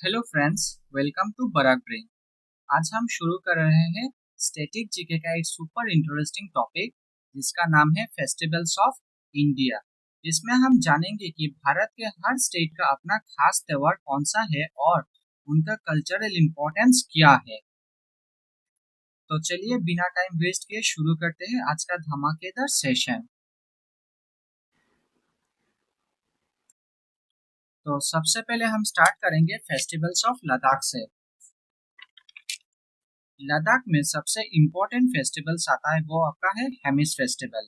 Hello friends, welcome to Barak Brain. आज हम शुरू कर रहे हैं स्टैटिक जीके का एक सुपर इंटरेस्टिंग टॉपिक जिसका नाम है फेस्टिवल्स ऑफ इंडिया। जिसमें हम जानेंगे कि भारत के हर स्टेट का अपना खास त्योहार कौन सा है और उनका कल्चरल इम्पोर्टेंस क्या है। तो चलिए बिना टाइम वेस्ट किए शुरू करते हैं आज का धमाकेदार सेशन। तो सबसे पहले हम स्टार्ट करेंगे फेस्टिवल्स ऑफ लद्दाख से। लद्दाख में सबसे इम्पोर्टेंट फेस्टिवल्स आता है वो आपका है हेमिस फेस्टिवल।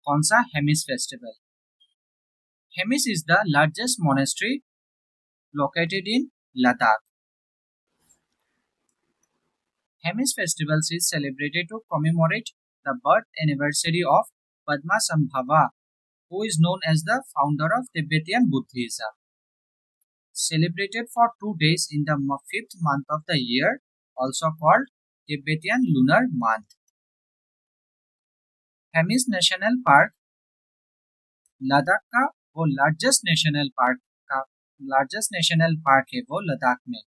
कौन सा Hemis festival? Hemis is the largest monastery located in Ladakh. Hemis festivals is celebrated to commemorate the birth anniversary of Padmasambhava, who is known as the founder of Tibetan Buddhism. Celebrated for 2 days in the fifth month of the year, also called Tibetan Lunar Month. Hemis national park Ladakh का वो largest national park है वो लद्दाख में।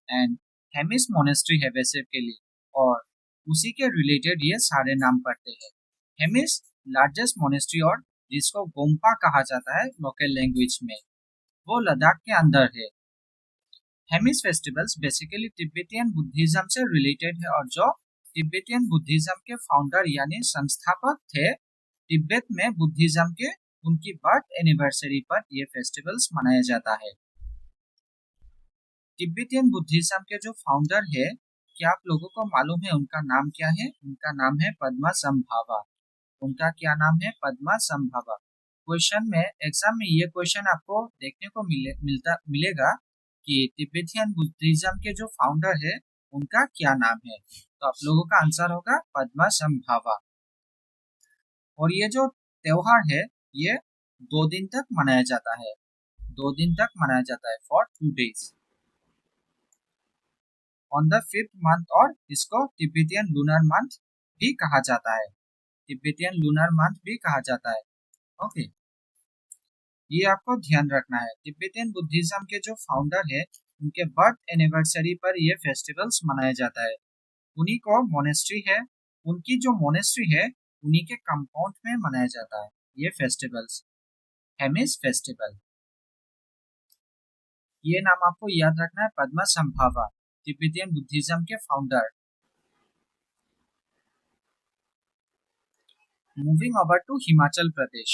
And Hemis monastery है वैसे के लिए, और उसी के रिलेटेड ये सारे नाम पड़ते हैं। हेमिस लार्जेस्ट मोनेस्ट्री, और जिसको गोम्पा कहा जाता है लोकल लैंग्वेज में, वो लद्दाख के अंदर है। Hemis festivals basically Tibetan Buddhism से रिलेटेड है, और जो तिब्बतियन बुद्धिज्म के फाउंडर यानी संस्थापक थे तिब्बत में बुद्धिज्म के, उनकी बर्थ एनिवर्सरी पर ये फेस्टिवल्स मनाया जाता है। तिब्बतियन बुद्धिज्म के जो फाउंडर है, क्या आप लोगों को मालूम है उनका नाम क्या है? उनका नाम है पद्मासंभावा। उनका क्या नाम है? पद्मासंभावा। क्वेश्चन में, एग्जाम में ये क्वेश्चन आपको देखने को मिलेगा कि तिब्बतियन बुद्धिज्म के जो फाउंडर है उनका क्या नाम है। तो आप लोगों का आंसर होगा पद्मासंभावा। और ये जो त्योहार है ये 2 दिन तक मनाया जाता है। 2 दिन तक मनाया जाता है for 2 days on the fifth month, और इसको तिब्बतियन लूनर मंथ भी कहा जाता है। तिब्बतियन लूनर मंथ भी कहा जाता है। ओके, ये आपको ध्यान रखना है। तिब्बतियन बुद्धिज्म के जो फाउंडर है उनके बर्थ एनिवर्सरी पर ये फेस्टिवल्स मनाया जाता है। उन्हीं को मोनेस्ट्री है, उनकी जो मोनेस्ट्री है उन्हीं के कंपाउंड में मनाया जाता है ये फेस्टिवल्स, हेमिस फेस्टिवल। ये नाम आपको याद रखना है, पद्मासंभावा, तिब्बतियन बुद्धिज्म के founder. Moving over to Himachal Pradesh.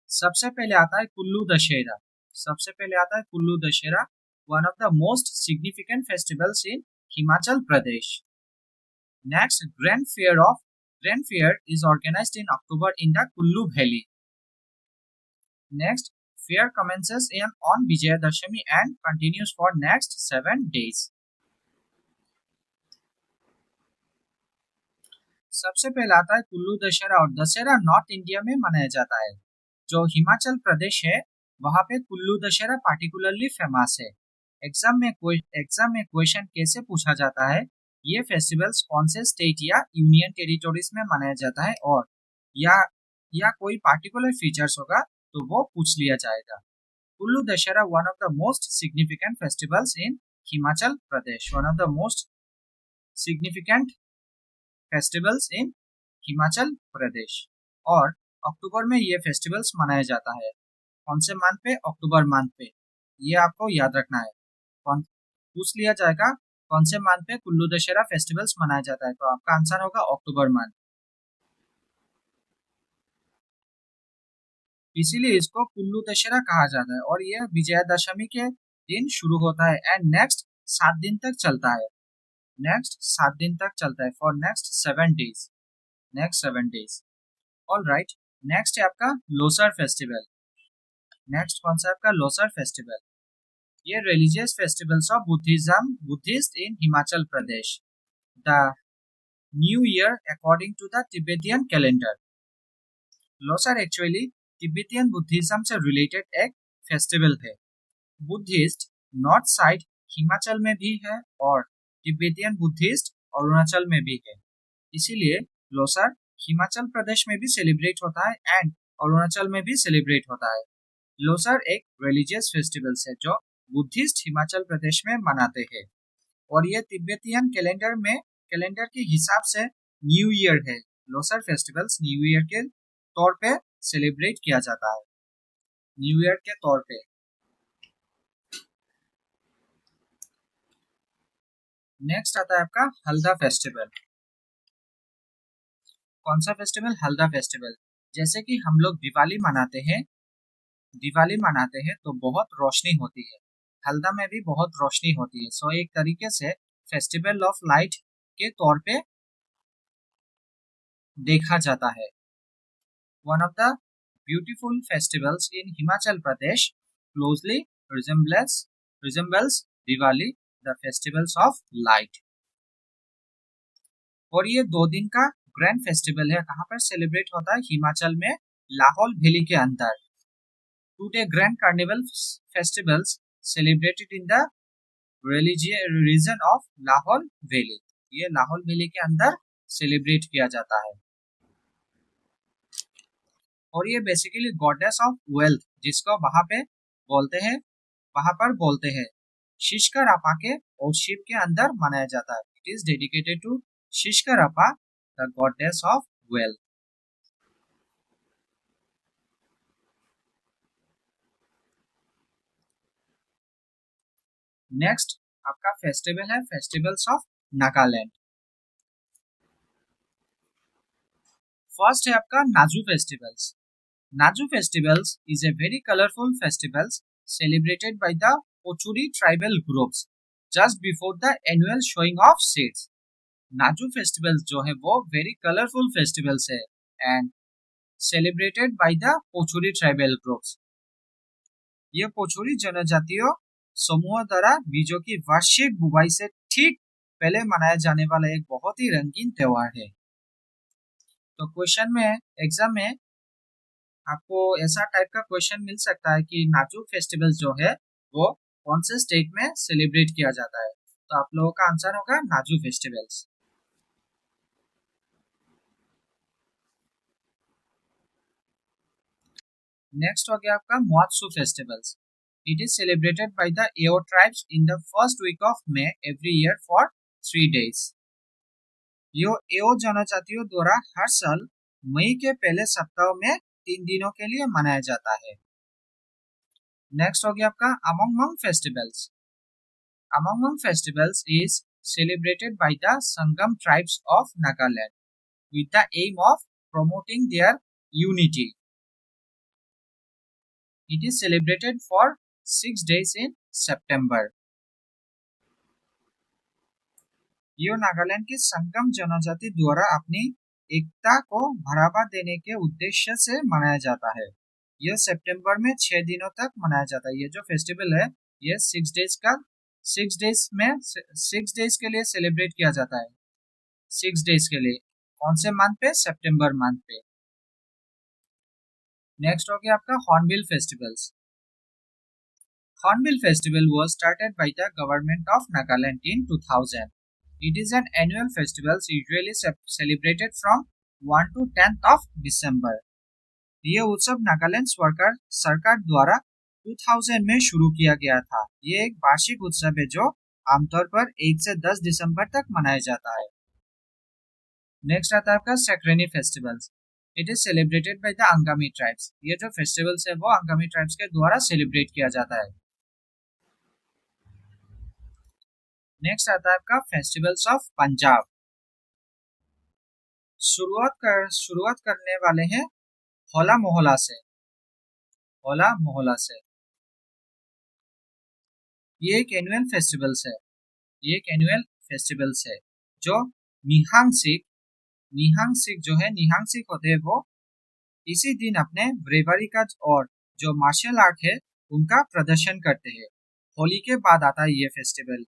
सबसे पहले आता है कुल्लू दशहरा। सबसे पहले आता है Kullu Dussehra, one of the most significant festivals in Himachal Pradesh. Next, grand fair is organised in October in the Kullu valley. Next, fair commences on Vijayadashami and continues for next 7 days. सबसे पहला आता है कुल्लू दशहरा, और दशहरा नॉर्थ इंडिया में मनाया जाता है। जो हिमाचल प्रदेश है वहां पे कुल्लू दशहरा पार्टिकुलरली फेमस है। एग्जाम में क्वेश्चन कैसे पूछा जाता है, ये फेस्टिवल्स कौन से स्टेट या यूनियन टेरिटोरीज में मनाया जाता है, और या कोई पार्टिकुलर फीचर्स होगा तो वो पूछ लिया जाएगा। Kullu Dussehra one of the most significant festivals in Himachal Pradesh, one of the most significant festivals in Himachal Pradesh. और अक्टूबर में ये फेस्टिवल्स मनाया जाता है। कौन से मंथ पे? अक्टूबर मंथ पे। ये आपको याद रखना है, कौन पूछ लिया जाएगा कौन से मंथ पे कुल्लू दशहरा फेस्टिवल्स मनाया जाता है, तो आपका आंसर होगा अक्टूबर मंथ। इसीलिए इसको कुल्लू दशहरा कहा जाता है, और यह विजयादशमी के दिन शुरू होता है एंड नेक्स्ट 7 दिन तक चलता है। नेक्स्ट 7 दिन तक चलता है for next 7 days. Next 7 days. All right, next है आपका लोसर फेस्टिवल। नेक्स्ट कौन सा आपका? लोसर फेस्टिवल। ये religious festivals of Buddhist in Himachal Pradesh. The new year according to the Tibetan calendar. Losar actually Tibetan Buddhism से रिलेटेड एक फेस्टिवल है। बुद्धिस्ट नॉर्थ साइड हिमाचल में भी है और तिब्बतियन बुद्धिस्ट अरुणाचल में भी है। इसीलिए लोसर हिमाचल प्रदेश में भी सेलिब्रेट होता है एंड अरुणाचल में भी सेलिब्रेट होता है। लोसर एक रिलीजियस फेस्टिवल है जो बुद्धिस्ट हिमाचल प्रदेश में मनाते हैं और ये तिब्बतियन कैलेंडर के हिसाब से न्यू ईयर है। लोसर फेस्टिवल्स न्यू ईयर के तौर पे सेलिब्रेट किया जाता है, न्यू ईयर के तौर पे। नेक्स्ट आता है आपका हल्दा फेस्टिवल। कौन सा फेस्टिवल? हल्दा फेस्टिवल। जैसे कि हम लोग दिवाली मनाते हैं तो बहुत रोशनी होती है, हल्दा में भी बहुत रोशनी होती है। सो एक तरीके से फेस्टिवल ऑफ लाइट के तौर पे देखा जाता है। One of the beautiful festivals in Himachal Pradesh closely resembles Diwali, the festivals of light. और ये 2 दिन का ग्रैंड फेस्टिवल है। कहाँ पर सेलिब्रेट होता है? हिमाचल में लाहौल वैली के अंदर। 2 day grand carnival festivals celebrated in the region of Lahaul valley. ये लाहौल वैली के अंदर सेलिब्रेट किया जाता है। और ये बेसिकली गॉडेस ऑफ वेल्थ, जिसको वहां पर बोलते हैं शिशकरापा के ओर्शिप के अंदर मनाया जाता है। It is dedicated to Shishkarapa, the goddess of wealth. Next आपका फेस्टिवल है फेस्टिवल्स ऑफ नागालैंड। फर्स्ट है आपका Naju festivals. Naju festivals is a very colourful festivals celebrated by the Pochuri tribal groups just before the annual showing of seeds. नाजू festivals जो है वो very colourful festivals है and celebrated by the Pochury tribal groups. ये पोचुरी जनजातियों समूह द्वारा बीजों की वार्षिक बुवाई से ठीक पहले मनाया जाने वाला एक बहुत ही रंगीन त्योहार है। तो क्वेश्चन में एग्जाम में आपको ऐसा टाइप का क्वेश्चन मिल सकता है कि नाजू फेस्टिवल जो है वो कौन से स्टेट में सेलिब्रेट किया जाता है। तो आप लोगों का आंसर होगा नाजू फेस्टिवल्स। नेक्स्ट हो गया आपका Moatsu festivals. It is celebrated by the Ao tribes in the first week of May every year for 3 days। यो एओ जनजातियों द्वारा हर साल मई के पहले सप्ताह में 3 दिनों के लिए मनाया जाता है। नेक्स्ट हो गया आपका Amongmong festivals. Amongmong festivals is celebrated by the Sangam tribes of Nagaland with the aim of promoting their unity. It is celebrated for 6 days in September. ये नागालैंड की संगम जनजाति द्वारा अपनी एकता को बढ़ावा देने के उद्देश्य से मनाया जाता है। यह सितंबर में 6 दिनों तक मनाया जाता है। ये जो फेस्टिवल है ये 6 डेज के लिए सेलिब्रेट किया जाता है। 6 डेज के लिए कौन से मंथ पे? सितंबर मंथ पे। नेक्स्ट हो गया आपका hornbill festivals. Hornbill festival was started by the government of Nagaland in 2000. It is an annual festival usually celebrated from 1 to 10th of December. ये उत्सव नागालैंड सरकार द्वारा 2000 में शुरू किया गया था। ये एक वार्षिक उत्सव है जो आमतौर पर 1 से 10 दिसंबर तक मनाया जाता है। नेक्स्ट आता है आपका Sekrenyi festivals. It is celebrated by the Angami tribes. ये जो फेस्टिवल्स है वो अंगामी ट्राइब्स के द्वारा सेलिब्रेट किया जाता है। नेक्स्ट आता है आपका फेस्टिवल्स ऑफ पंजाब। शुरुआत करने वाले हैं होला मोहल्ला से। होला मोहल्ला से ये एक एनुअल फेस्टिवल्स है। ये एक एनुअल फेस्टिवल्स है जो निहांग सिख जो है निहांग सिख होते हैं वो इसी दिन अपने ब्रेवरी का और जो मार्शल आर्ट है उनका प्रदर्शन करते हैं। होली के बाद आता है ये फेस्टिवल।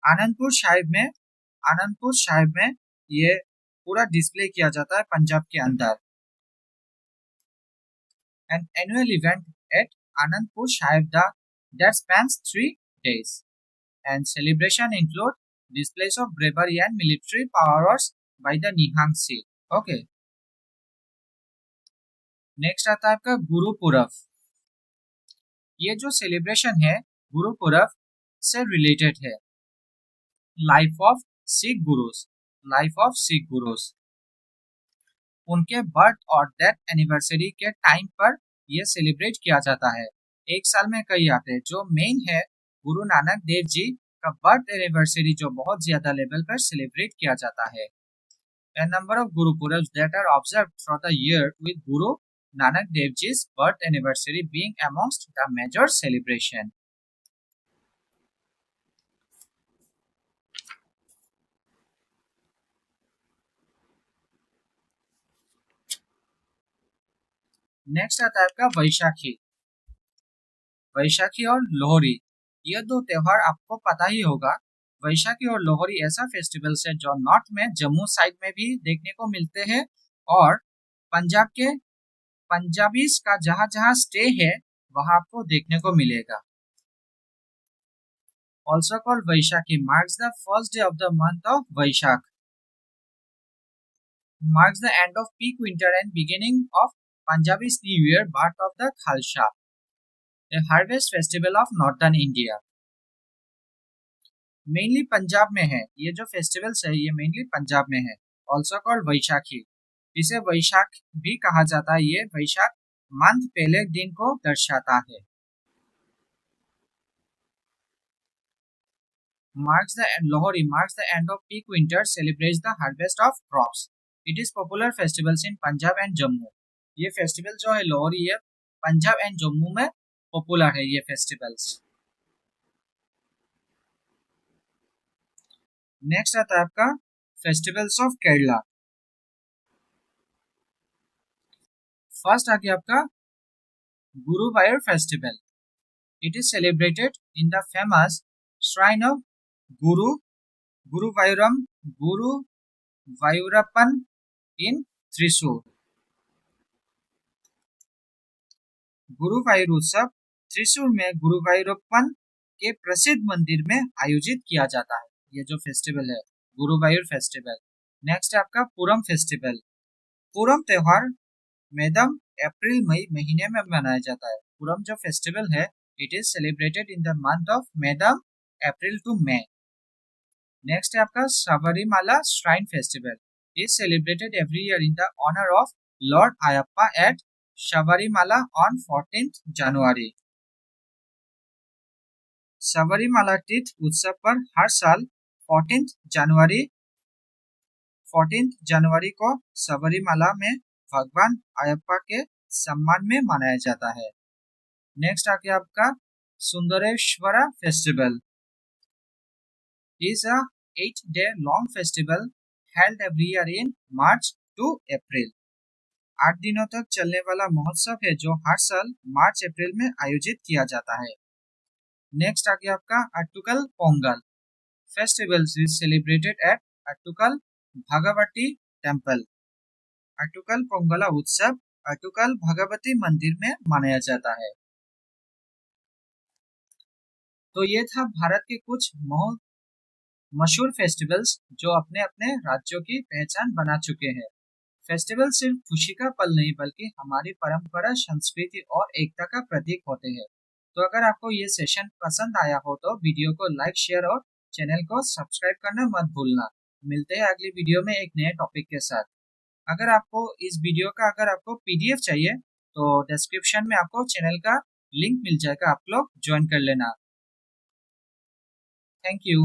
आनंदपुर साहिब में ये पूरा डिस्प्ले किया जाता है पंजाब के अंदर। An annual event at Anandpur Sahib that spans 3 days, and celebration include displays of bravery and military powers by the Nihang Sikh. Okay. Next आता है आपका गुरुपुरब। ये जो सेलिब्रेशन है गुरुपुरब से रिलेटेड है। Life of Sikh gurus, life of Sikh gurus, उनके birth और डेथ एनिवर्सरी के टाइम पर यह सेलिब्रेट किया जाता है। एक साल में कई आते हैं। जो मेन है गुरु नानक देव जी का बर्थ एनिवर्सरी जो बहुत ज्यादा लेवल पर सेलिब्रेट किया जाता है। A number of Guru Purabs that are observed throughout the year, with Guru Nanak Dev Ji's birth anniversary being amongst the major celebration. Next आता है आपका वैशाखी। वैशाखी और लोहरी, ये दो त्योहार आपको पता ही होगा। वैशाखी और लोहरी ऐसा फेस्टिवल्स है जो नॉर्थ में जम्मू साइड में भी देखने को मिलते हैं और पंजाब के पंजाबीज का जहां जहां स्टे है वहां आपको देखने को मिलेगा। Also called Vaishakhi, marks the first day of the month of Vaishakh. Marks the end of peak winter and beginning of Punjabi's New Year, birth of the Khalsa, a harvest festival of northern India. Mainly Punjab में है ये जो festivals है, ये mainly Punjab में है। Also called Vaisakhi, इसे वैशाख भी कहा जाता है। ये वैशाख मंथ पहले दिन को दर्शाता है। Lohri marks the end of peak winter, celebrates the harvest of crops. It is popular festivals in Punjab and Jammu. ये फेस्टिवल जो है लोहरी है पंजाब एंड जम्मू में पॉपुलर है ये फेस्टिवल्स। नेक्स्ट आता है आपका फेस्टिवल्स ऑफ केरला। फर्स्ट आ गया आपका Guruvayur festival. It is celebrated in the famous shrine of Guruvayurappan in Thrissur. Guruvayur उत्सव त्रिशूर में गुरुवायूरप्पन के प्रसिद्ध मंदिर में आयोजित किया जाता है। ये जो फेस्टिवल है गुरुवायूर फेस्टिवल। नेक्स्ट है आपका पूरम फेस्टिवल। पूरम त्योहार मैडम अप्रैल मई महीने में मनाया जाता है। पूरम जो फेस्टिवल है it is celebrated in the month of madam April to May. Next है आपका Sabarimala shrine festival. Is celebrated every year in the honour of Lord Ayyappa at Sabarimala on 14th January. Sabarimala तीर्थ उत्सव पर हर साल 14th जनवरी को सबरीमाला में भगवान अयप्पा के सम्मान में मनाया जाता है। नेक्स्ट आके आपका सुंदरेश्वरा festival is a 8-day long festival held every year in March to April. 8 दिनों तक चलने वाला महोत्सव है जो हर साल मार्च अप्रैल में आयोजित किया जाता है। नेक्स्ट आ गया आपका Attukal Pongal festival is celebrated at Attukal Bhagavathi temple. Attukal Pongala उत्सव अट्टुकल भगवती मंदिर में मनाया जाता है। तो ये था भारत के कुछ मशहूर फेस्टिवल्स जो अपने अपने राज्यों की पहचान बना चुके हैं। फेस्टिवल सिर्फ खुशी का पल नहीं बल्कि हमारी परंपरा, संस्कृति और एकता का प्रतीक होते हैं। तो अगर आपको ये सेशन पसंद आया हो तो वीडियो को लाइक, शेयर और चैनल को सब्सक्राइब करना मत भूलना। मिलते हैं अगली वीडियो में एक नए टॉपिक के साथ। अगर आपको इस वीडियो का PDF चाहिए तो डिस्क्रिप्शन में आपको चैनल का लिंक मिल जाएगा, आप लोग ज्वाइन कर लेना। Thank you.